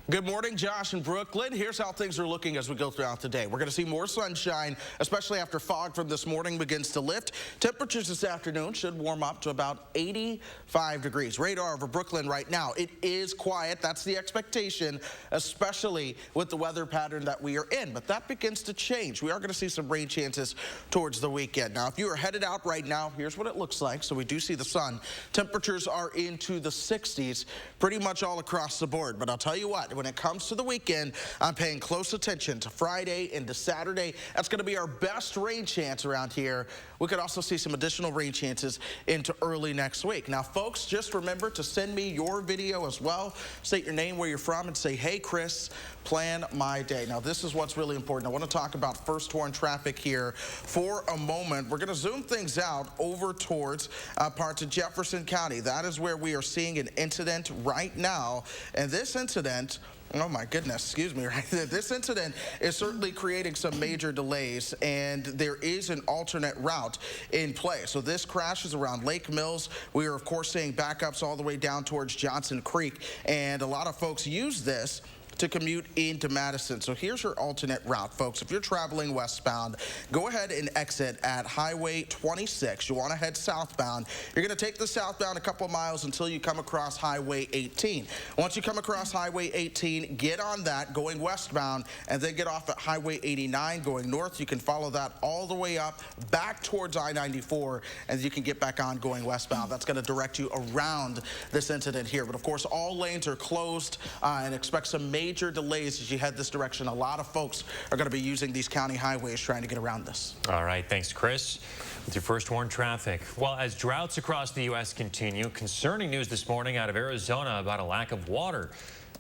Good morning, Josh in Brooklyn. Here's how things are looking as we go throughout the day. We're going to see more sunshine, especially after fog from this morning begins to lift. Temperatures this afternoon should warm up to about 85 degrees. Radar over Brooklyn right now. It is quiet. That's the expectation, especially with the weather pattern that we are in. But that begins to change. We are going to see some rain chances towards the weekend. Now, if you are headed out right now, here's what it looks like. So we do see the sun. Temperatures are into the 60s pretty much all across the board. But I'll tell you what, when it comes to the weekend, I'm paying close attention to Friday into Saturday. That's going to be our best rain chance around here. We could also see some additional rain chances into early next week. Now, folks, just remember to send me your video as well. State your name, where you're from, and say, hey, Chris, plan my day. Now, this is what's really important. I want to talk about first-horn traffic here for a moment. We're going to zoom things out over towards parts of Jefferson County. That is where we are seeing an incident right now. And this incident Oh my goodness, excuse me, right there. This incident is certainly creating some major delays, and there is an alternate route in play. So this crash is around Lake Mills. We are, of course, seeing backups all the way down towards Johnson Creek, and a lot of folks use this to commute into Madison. So here's your alternate route, folks. If you're traveling westbound, go ahead and exit at Highway 26. You want to head southbound. You're going to take the southbound a couple of miles until you come across Highway 18. Once you come across Highway 18, get on that going westbound, and then get off at Highway 89 going north. You can follow that all the way up back towards I-94, and you can get back on going westbound. That's going to direct you around this incident here. But of course, all lanes are closed, and expect some major delays as you head this direction. A lot of folks are going to be using these county highways trying to get around this. All right, thanks, Chris. With your first warn traffic. Well, as droughts across the U.S. continue, concerning news this morning out of Arizona about a lack of water.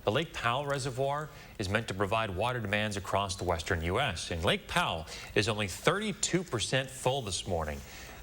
The Lake Powell Reservoir is meant to provide water demands across the western U.S., and Lake Powell is only 32% full this morning.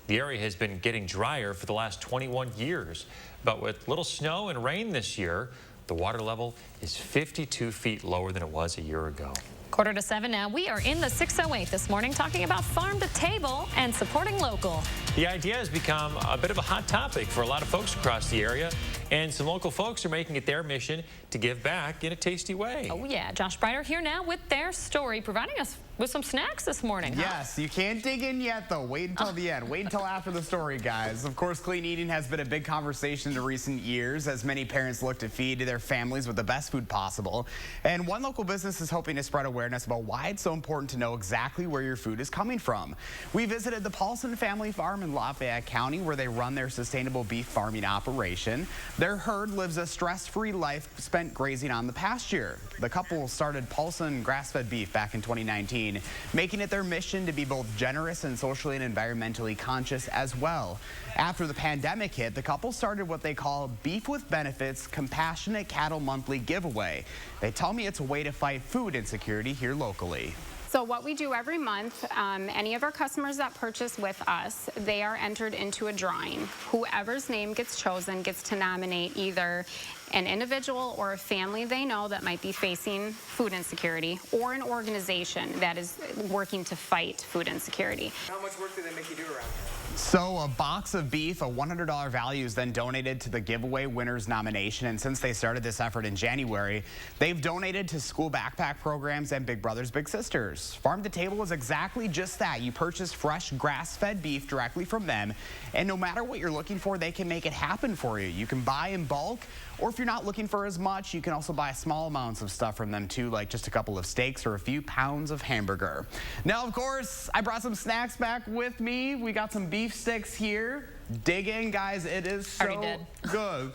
The area has been getting drier for the last 21 years, but with little snow and rain this year, the water level is 52 feet lower than it was a year ago. 6:45 now. We are in the 608 this morning talking about farm to table and supporting local. The idea has become a bit of a hot topic for a lot of folks across the area, and some local folks are making it their mission to give back in a tasty way. Oh yeah, Josh Breiter here now with their story, providing us with some snacks this morning. Yes, you can't dig in yet though. Wait until the end. Wait until after the story, guys. Of course, clean eating has been a big conversation in recent years as many parents look to feed their families with the best food possible. And one local business is hoping to spread awareness about why it's so important to know exactly where your food is coming from. We visited the Paulson Family Farm in Lafayette County, where they run their sustainable beef farming operation. Their herd lives a stress-free life spent grazing on the pasture. The couple started Paulson grass-fed beef back in 2019. Making it their mission to be both generous and socially and environmentally conscious as well. After the pandemic hit, the couple started what they call Beef with Benefits Compassionate Cattle Monthly Giveaway. They tell me it's a way to fight food insecurity here locally. So what we do every month, any of our customers that purchase with us, they are entered into a drawing. Whoever's name gets chosen gets to nominate either an individual or a family they know that might be facing food insecurity, or an organization that is working to fight food insecurity. How much work do they make you do around here? So a box of beef, a $100 value, is then donated to the giveaway winner's nomination. And since they started this effort in January, they've donated to school backpack programs and Big Brothers Big Sisters. Farm to Table is exactly just that. You purchase fresh grass-fed beef directly from them, and no matter what you're looking for, they can make it happen for you. You can buy in bulk, or if you're not looking for as much, you can also buy small amounts of stuff from them too, like just a couple of steaks or a few pounds of hamburger. Now, of course, I brought some snacks back with me. We got some beef sticks here. Dig in, guys. It is so good.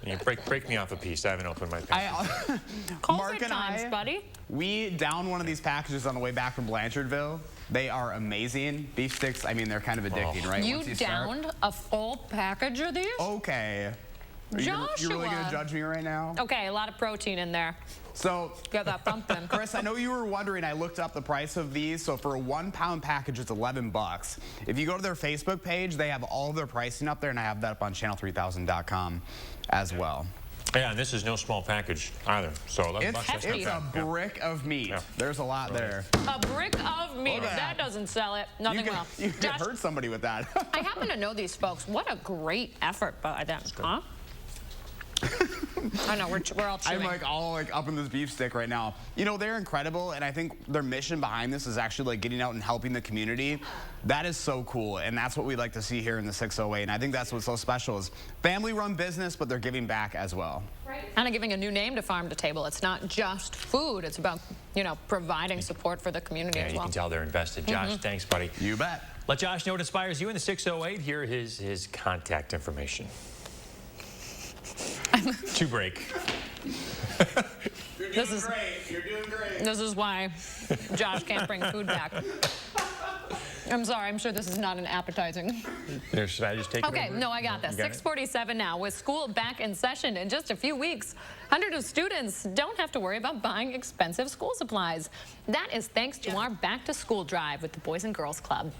You break me off a piece. I haven't opened my package. Mark and I, buddy. We downed one of these packages on the way back from Blanchardville. They are amazing. Beef sticks, I mean, they're kind of addicting, right? You downed a full package of these? Okay. Joshua. You're really going to judge me right now? Okay, a lot of protein in there. So, get that pumpkin. Chris, I know you were wondering, I looked up the price of these. So for a 1 pound package, it's 11 bucks. If you go to their Facebook page, they have all of their pricing up there, and I have that up on channel3000.com as well. Yeah, and this is no small package either. So 11 bucks. It's a brick of meat. Yeah. There's a lot there. A brick of meat. That doesn't sell it. Nothing will. You could hurt somebody with that. I happen to know these folks. What a great effort by them, huh? I know, we're all chewing. I'm all up in this beef stick right now. You know, they're incredible, and I think their mission behind this is actually getting out and helping the community. That is so cool, and that's what we like to see here in the 608, and I think that's what's so special is family-run business, but they're giving back as well. Right. Kind of giving a new name to Farm to Table. It's not just food. It's about, providing support for the community as well. You can tell they're invested. Josh, thanks, buddy. You bet. Let Josh know what inspires you in the 608. Here is his contact information. To break. You're doing great. You're doing great. This is why Josh can't bring food back. I'm sorry. I'm sure this is not an appetizing. Here, should I just take it over? Okay, no, I got this. 6:47 now. With school back in session in just a few weeks, hundreds of students don't have to worry about buying expensive school supplies. That is thanks to our back-to-school drive with the Boys and Girls Club.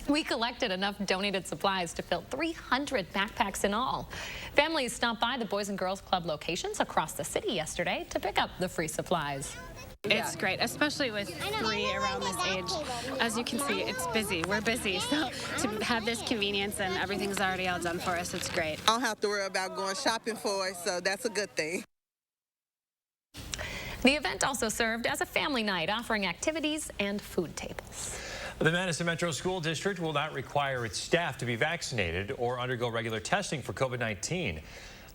We collected enough donated supplies to fill 300 backpacks in all. Families stopped by the Boys and Girls Club locations across the city yesterday to pick up the free supplies. It's great, especially with 3 around this age. As you can see, it's busy. We're busy, so to have this convenience and everything's already all done for us, it's great. I don't have to worry about going shopping for it, so that's a good thing. The event also served as a family night, offering activities and food tables. The Madison Metro School District will not require its staff to be vaccinated or undergo regular testing for COVID-19.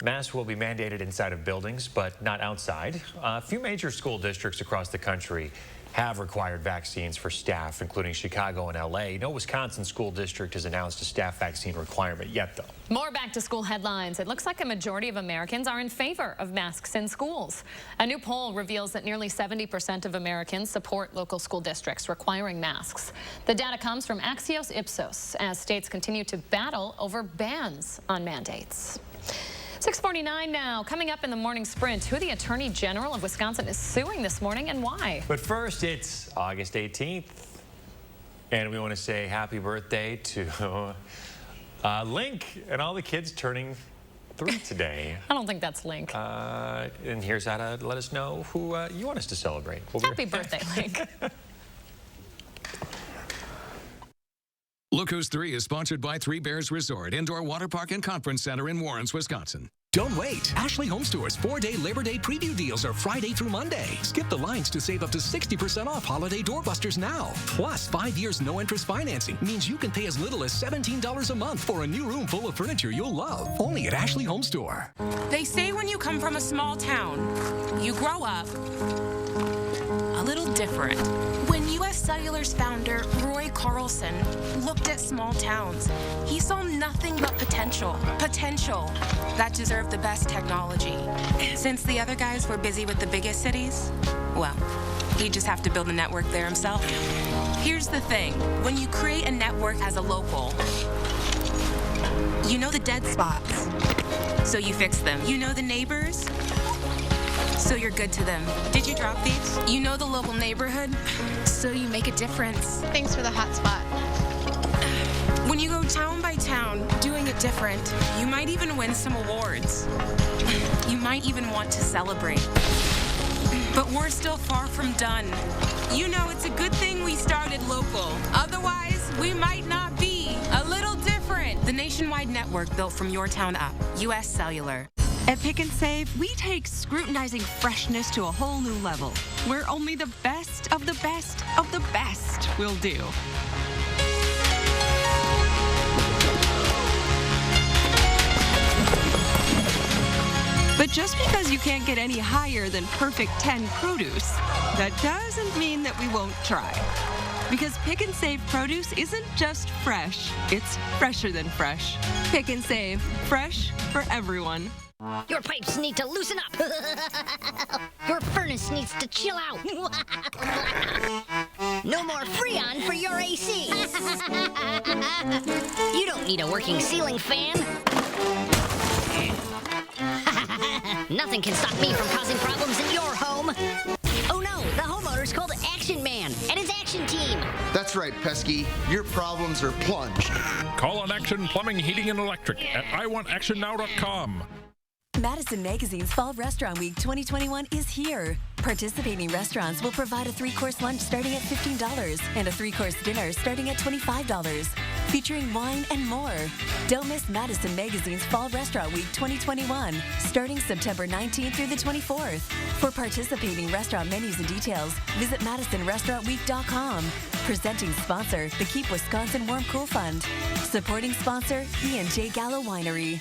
Masks will be mandated inside of buildings, but not outside. A few major school districts across the country have required vaccines for staff, including Chicago and LA. No Wisconsin school district has announced a staff vaccine requirement yet, though. More back-to-school headlines. It looks like a majority of Americans are in favor of masks in schools. A new poll reveals that nearly 70% of Americans support local school districts requiring masks. The data comes from Axios Ipsos as states continue to battle over bans on mandates. 6:49 now. Coming up in the morning sprint, who the Attorney General of Wisconsin is suing this morning and why. But first, it's August 18th, and we want to say happy birthday to Link and all the kids turning 3 today. I don't think that's Link. And here's how to let us know who you want us to celebrate. Happy birthday, Link. Look Who's 3 is sponsored by Three Bears Resort, Indoor Water Park and Conference Center in Warrens, Wisconsin. Don't wait. Ashley Home Store's 4-day Labor Day preview deals are Friday through Monday. Skip the lines to save up to 60% off holiday doorbusters now. Plus, 5 years no-interest financing means you can pay as little as $17 a month for a new room full of furniture you'll love. Only at Ashley Home Store. They say when you come from a small town, you grow up a little different. When U.S. Cellular's founder, Roy Carlson, looked at small towns, he saw nothing but potential. Potential that deserved the best technology. Since the other guys were busy with the biggest cities, well, he'd just have to build a network there himself. Here's the thing. When you create a network as a local, you know the dead spots, so you fix them. You know the neighbors, so you're good to them. Did you drop these? You know the local neighborhood, so you make a difference. Thanks for the hot spot. When you go town by town, doing it different, you might even win some awards. You might even want to celebrate. But we're still far from done. You know, it's a good thing we started local. Otherwise, we might not be. A little different. The nationwide network built from your town up. U.S. Cellular. At Pick and Save, we take scrutinizing freshness to a whole new level, where only the best of the best of the best will do. But just because you can't get any higher than perfect 10 produce, that doesn't mean that we won't try. Because Pick and Save produce isn't just fresh, it's fresher than fresh. Pick and Save, fresh for everyone. Your pipes need to loosen up. Your furnace needs to chill out. No more Freon for your AC. You don't need a working ceiling fan. Nothing can stop me from causing problems in your home. Oh no, the homeowner's called Action Man and his action team. That's right, Pesky. Your problems are plunged. Call on Action Plumbing, Heating, and Electric at iwantactionnow.com. Madison Magazine's Fall Restaurant Week 2021 is here. Participating restaurants will provide a 3-course lunch starting at $15 and a 3-course dinner starting at $25, featuring wine and more. Don't miss Madison Magazine's Fall Restaurant Week 2021, starting September 19th through the 24th. For participating restaurant menus and details, visit MadisonRestaurantWeek.com. Presenting sponsor, the Keep Wisconsin Warm Cool Fund. Supporting sponsor, E&J Gallo Winery.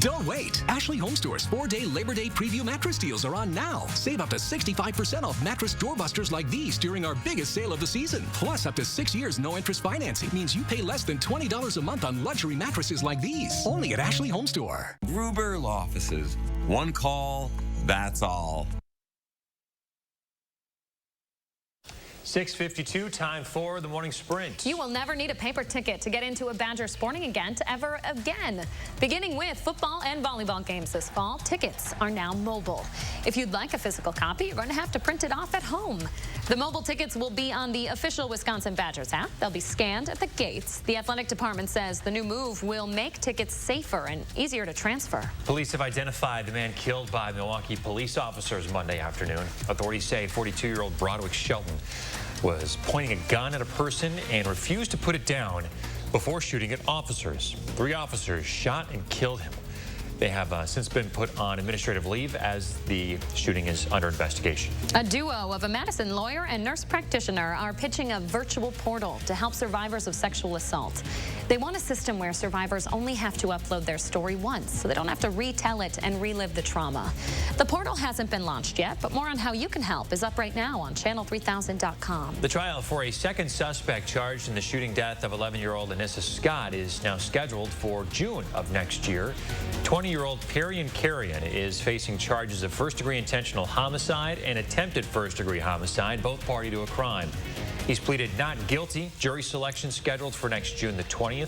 Don't wait. Ashley Home Store's 4-day Labor Day preview mattress deals are on now. Save up to 65% off mattress doorbusters like these during our biggest sale of the season. Plus, up to 6 years no-interest financing means you pay less than $20 a month on luxury mattresses like these. Only at Ashley Home Store. Gruber Law Offices. One call, that's all. 6:52, time for the morning sprint. You will never need a paper ticket to get into a Badger sporting event ever again. Beginning with football and volleyball games this fall, tickets are now mobile. If you'd like a physical copy, you're going to have to print it off at home. The mobile tickets will be on the official Wisconsin Badgers app. They'll be scanned at the gates. The athletic department says the new move will make tickets safer and easier to transfer. Police have identified the man killed by Milwaukee police officers Monday afternoon. Authorities say 42-year-old Broderick Shelton was pointing a gun at a person and refused to put it down before shooting at officers. 3 officers shot and killed him. They have since been put on administrative leave as the shooting is under investigation. A duo of a Madison lawyer and nurse practitioner are pitching a virtual portal to help survivors of sexual assault. They want a system where survivors only have to upload their story once, so they don't have to retell it and relive the trauma. The portal hasn't been launched yet, but more on how you can help is up right now on channel3000.com. The trial for a second suspect charged in the shooting death of 11-year-old Anissa Scott is now scheduled for June of next year. 20-year-old Perian Carrion is facing charges of first-degree intentional homicide and attempted first-degree homicide, both party to a crime. He's pleaded not guilty. Jury selection scheduled for next June the 20th.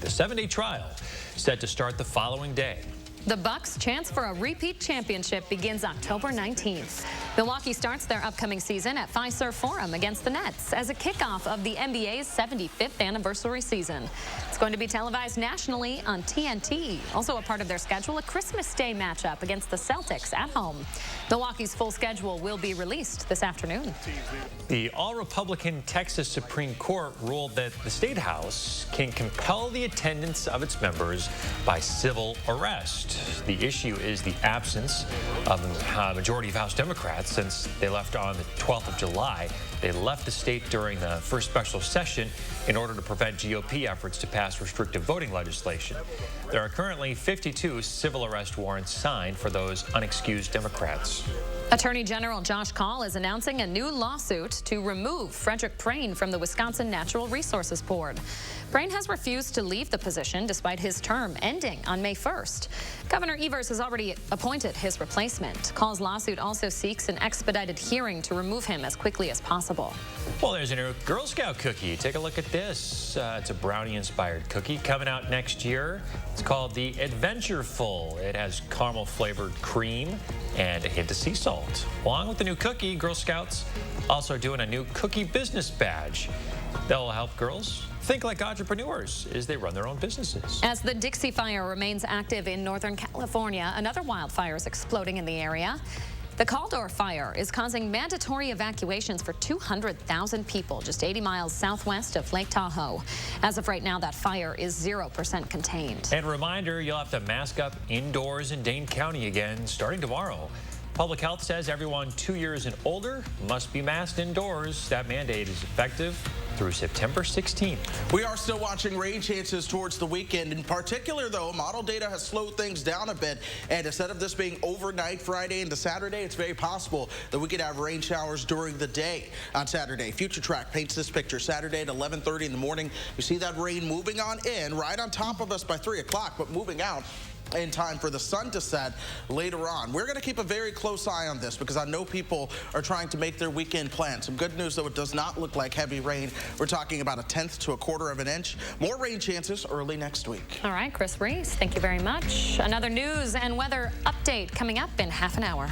The 7-day trial set to start the following day. The Bucks' chance for a repeat championship begins October 19th. Milwaukee starts their upcoming season at Fiserv Forum against the Nets as a kickoff of the NBA's 75th anniversary season. It's going to be televised nationally on TNT. Also a part of their schedule, a Christmas Day matchup against the Celtics at home. Milwaukee's full schedule will be released this afternoon. The all-Republican Texas Supreme Court ruled that the State House can compel the attendance of its members by civil arrest. The issue is the absence of a majority of House Democrats since they left on the 12th of July. They left the state during the first special session in order to prevent GOP efforts to pass restrictive voting legislation. There are currently 52 civil arrest warrants signed for those unexcused Democrats. Attorney General Josh Kaul is announcing a new lawsuit to remove Frederick Prane from the Wisconsin Natural Resources Board. Prane has refused to leave the position despite his term ending on May 1st. Governor Evers has already appointed his replacement. Kaul's lawsuit also seeks an expedited hearing to remove him as quickly as possible. Well, there's a new Girl Scout cookie. Take a look at this. It's a brownie-inspired cookie coming out next year. It's called the Adventureful. It has caramel-flavored cream and a hint of sea salt. Along with the new cookie, Girl Scouts also doing a new cookie business badge. They'll help girls think like entrepreneurs as they run their own businesses. As the Dixie Fire remains active in Northern California, another wildfire is exploding in the area. The Caldor Fire is causing mandatory evacuations for 200,000 people just 80 miles southwest of Lake Tahoe. As of right now, that fire is 0% contained. And a reminder, you'll have to mask up indoors in Dane County again starting tomorrow. Public Health says everyone 2 years and older must be masked indoors. That mandate is effective through September 16th. We are still watching rain chances towards the weekend. In particular, though, model data has slowed things down a bit. And instead of this being overnight Friday into Saturday, it's very possible that we could have rain showers during the day on Saturday. Future Track paints this picture. Saturday at 11:30 in the morning, you see that rain moving on in right on top of us by 3 o'clock, but moving out in time for the sun to set later on. We're going to keep a very close eye on this because I know people are trying to make their weekend plans. Some good news, though, it does not look like heavy rain. We're talking about 1/10 to 1/4 of an inch. More rain chances early next week. All right, Chris Reese, thank you very much. Another news and weather update coming up in half an hour.